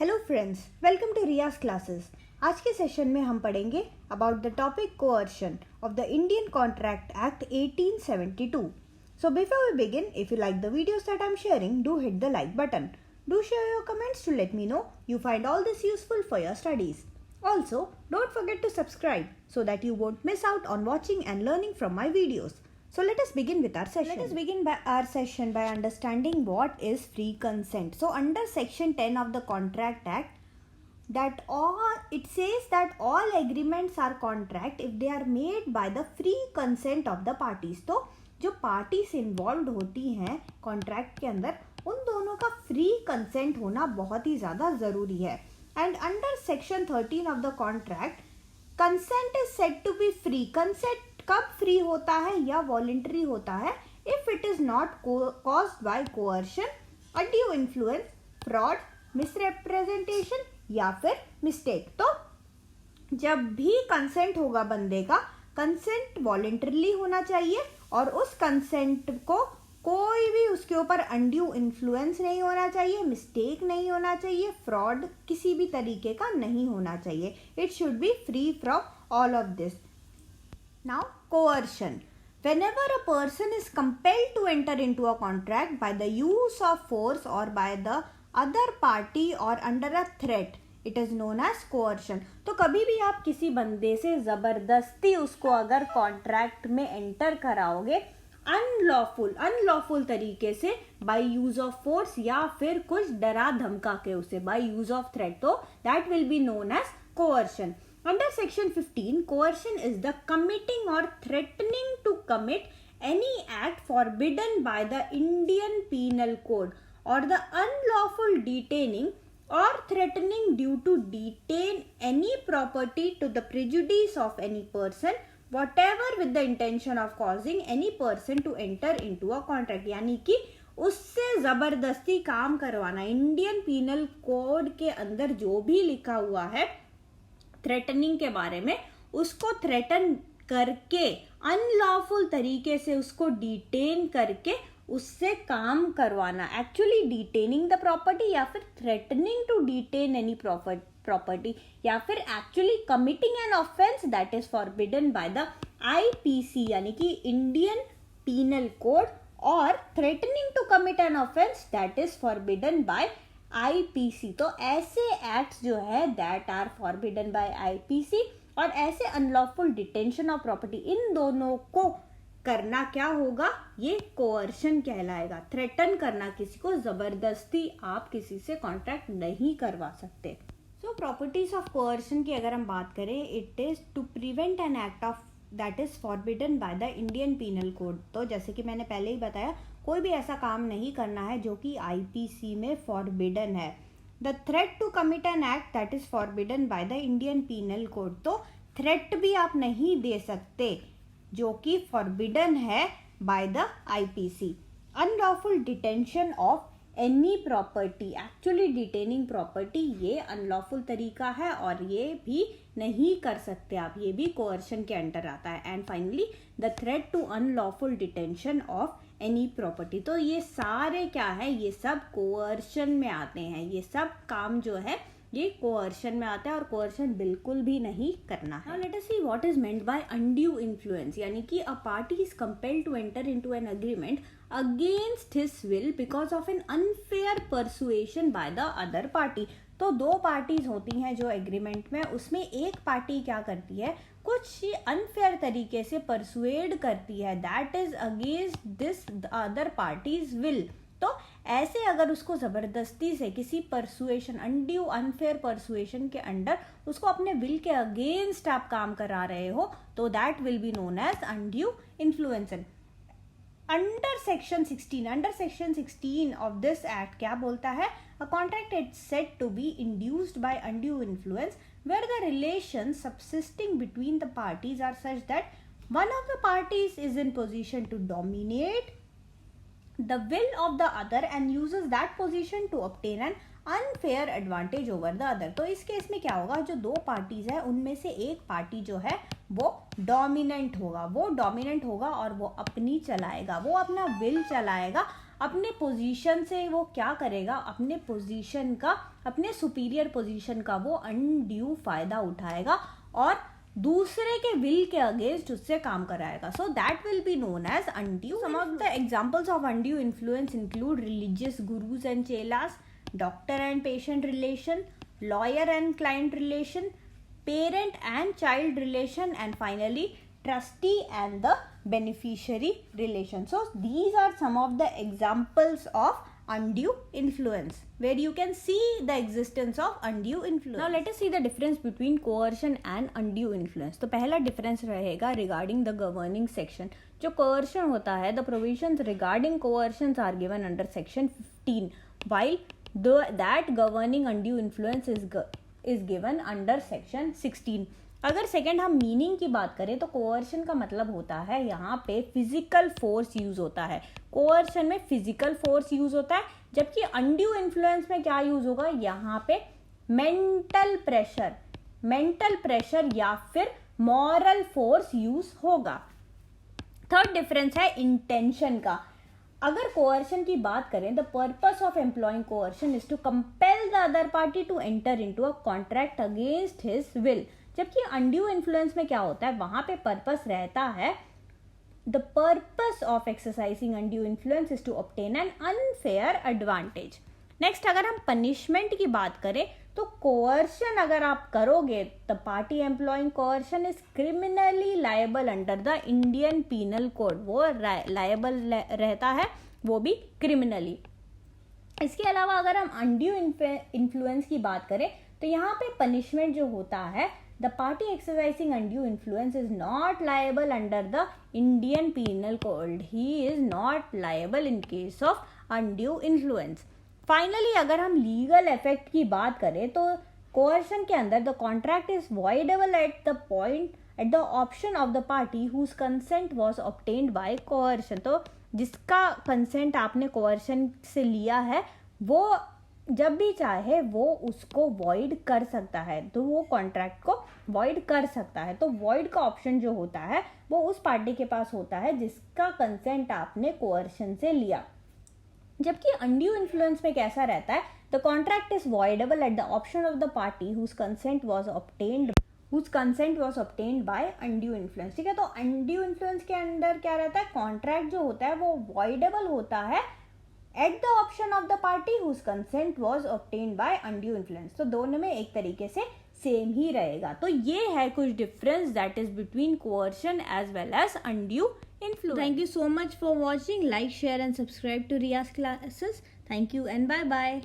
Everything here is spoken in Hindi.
Hello friends, welcome to Riaz classes. आज के सेशन में हम पढ़ेंगे about the topic coercion of the Indian contract act 1872। So before we begin, if you like the videos that I am sharing, do hit the like button. Do share your comments to let me know you find all this useful for your studies. Also, don't forget to subscribe so that you won't miss out on watching and learning from my videos. So let us begin with our session. Let us begin our session by understanding what is free consent. So under section 10 of the Contract Act, it says that all agreements are contract if they are made by the free consent of the parties. तो जो पार्टीज इन्वॉल्व होती हैं कॉन्ट्रैक्ट के अंदर, उन दोनों का फ्री कंसेंट होना बहुत ही ज़्यादा ज़रूरी है. And under section 13 of the contract, consent is said to be free. Consent कब फ्री होता है या वॉलंटरी होता है? If it is not caused by coercion, undue influence, fraud, misrepresentation या फिर मिस्टेक. तो जब भी कंसेंट होगा बंदे का, कंसेंट वॉलंटरली होना चाहिए और उस कंसेंट को कोई भी उसके ऊपर अनड्यू इन्फ्लुएंस नहीं होना चाहिए, मिस्टेक नहीं होना चाहिए, फ्रॉड किसी भी तरीके का नहीं होना चाहिए. It should be free from all of this. Now coercion. Whenever a person is compelled to enter into a contract by the use of force or by the other party or under a threat, it is known as coercion. तो कभी भी आप किसी बंदे से ज़बरदस्ती उसको अगर कॉन्ट्रैक्ट में एंटर कराओगे अनलॉफुल तरीके से, बाय यूज ऑफ फोर्स या फिर कुछ डरा धमका के उसे, बाय यूज ऑफ थ्रेट, तो that will be known as coercion. Under section 15, coercion is the committing or threatening to commit any act forbidden by the Indian Penal Code, or the unlawful detaining or threatening due to detain any property to the prejudice of any person, whatever with the intention of causing any person to enter into a contract. यानी कि उससे जबरदस्ती काम करवाना. इंडियन पीनल कोड के अंदर जो भी लिखा हुआ है थ्रेटनिंग के बारे में, उसको थ्रेटन करके अनलॉफुल तरीके से उसको डिटेन करके उससे काम करवाना. एक्चुअली डिटेनिंग द प्रॉपर्टी या फिर threatening to detain any property या फिर actually committing an offence that is forbidden by the IPC यानी कि इंडियन पीनल कोड, और threatening to commit an offence that is forbidden by IPC. तो ऐसे एक्ट्स जो है that are forbidden by IPC और ऐसे अनलॉफुल डिटेंशन ऑफ प्रॉपर्टी, इन दोनों को करना क्या होगा? ये कोअर्शन कहलाएगा. थ्रेटन करना किसी को, जबरदस्ती आप किसी से कॉन्ट्रैक्ट नहीं करवा सकते. सो प्रॉपर्टीज ऑफ कोअर्शन की अगर हम बात करें, it is to prevent an act of that is forbidden by the Indian penal code. तो जैसे कि मैंने पहले ही बताया, कोई भी ऐसा काम नहीं करना है जो कि आईपीसी में फॉरबिडन है. The threat to commit an act that is forbidden by the Indian penal code. तो थ्रेट भी आप नहीं दे सकते जो कि फॉरबिडन है by the IPC. Unlawful detention of any property, actually detaining property, ये अनलॉफुल तरीका है और ये भी नहीं कर सकते आप, ये भी कोअर्शन के अंडर आता है. And finally the threat to unlawful detention of any property. तो ये सारे क्या है? ये सब कोअर्शन में आते हैं. ये सब काम जो है ये कोअर्शन में आता है और कोअर्शन बिल्कुल भी नहीं करना है. Now let us see what is meant by undue influence. यानी कि a party is compelled to enter into an agreement against his will because of an unfair persuasion by the other party. तो दो पार्टीज होती हैं जो एग्रीमेंट में, उसमें एक पार्टी क्या करती है, कुछ अनफेयर तरीके से परसुएड करती है, that is against this other parties will. तो ऐसे अगर उसको जबरदस्ती से किसी परसुएशन, अनड्यू अनफेयर परसुएशन के अंडर उसको अपने विल के अगेंस्ट आप काम करा रहे हो, तो that will be known as undue influence. Under section 16 of this act क्या बोलता है? A contract is said to be induced by undue influence where the relations subsisting between the parties are such that one of the parties is in position to dominate the will of the other and uses that position to obtain an unfair advantage over the other. तो इस केस में क्या होगा? जो दो पार्टीज है उनमें से एक पार्टी जो है वो डोमिनेंट होगा और वो अपनी चलाएगा, वो अपना विल चलाएगा अपने पोजीशन से वो क्या करेगा, अपने पोजीशन का, अपने सुपीरियर पोजीशन का वो अनड्यू फायदा उठाएगा और दूसरे के विल के अगेंस्ट उससे काम कराएगा. So that will be known as undue. Some of the examples of undue influence include religious gurus and chelas, doctor and patient relation, lawyer and client relation, parent and child relation, and finally trustee and the beneficiary relation. So these are some of the examples of undue influence where you can see the existence of undue influence. Now let us see the difference between coercion and undue influence. तो पहला difference रहेगा regarding the governing section. जो coercion होता है, the provisions regarding coercions are given under section 15, while that governing undue influence is given under section 16. अगर सेकेंड हम मीनिंग की बात करें तो कोअर्शन का मतलब होता है यहाँ पे फिजिकल फोर्स यूज होता है. कोअर्शन में फिजिकल फोर्स यूज होता है, जबकि अनड्यू इन्फ्लुएंस में क्या यूज होगा, यहाँ पे मेंटल प्रेशर या फिर मॉरल फोर्स यूज होगा. थर्ड डिफरेंस है इंटेंशन का. अगर कोअर्शन की बात करें, the purpose of employing coercion is to compel the other party to enter into a contract against his will. जबकि अनड्यू इन्फ्लुएंस में क्या होता है, वहां पे पर्पस रहता है, the purpose of exercising undue influence is to obtain an unfair advantage. Next अगर हम पनिशमेंट की बात करें तो कोअर्शन अगर आप करोगे, the party employing coercion is criminally liable under the Indian penal Code. वो लायबल रहता है, वो भी क्रिमिनली. इसके अलावा अगर हम अनड्यू इन्फ्लुएंस की बात करें तो यहाँ पे पनिशमेंट जो होता है, the party exercising undue influence is not liable under the Indian penal Code. He is not liable in case of undue influence. Finally अगर हम लीगल इफेक्ट की बात करें तो कोअर्शन के अंदर the contract is voidable at the option of the party whose consent was obtained by coercion. तो जिसका कंसेंट आपने कोअर्शन से लिया है, वो जब भी चाहे वो उसको वॉइड कर सकता है, तो वो कॉन्ट्रैक्ट को वॉइड कर सकता है. तो वॉइड का ऑप्शन जो होता है वो उस पार्टी के पास होता है जिसका कंसेंट आपने कोअर्शन से लिया. जबकि अनड्यू इन्फ्लुएंस में कैसा रहता है, the contract is voidable at the option of the party whose consent was obtained by undue influence. ठीक है, तो अनड्यू इन्फ्लुएंस के अंदर क्या रहता है, कॉन्ट्रैक्ट जो होता है वो वॉइडेबल होता है at the option of the party whose consent was obtained by undue influence. तो दोनों में एक तरीके से सेम ही रहेगा. तो ये है कुछ difference that is between coercion as well as undue influence. Thank you so much for watching. Like, share and subscribe to Riya's classes. Thank you and bye bye.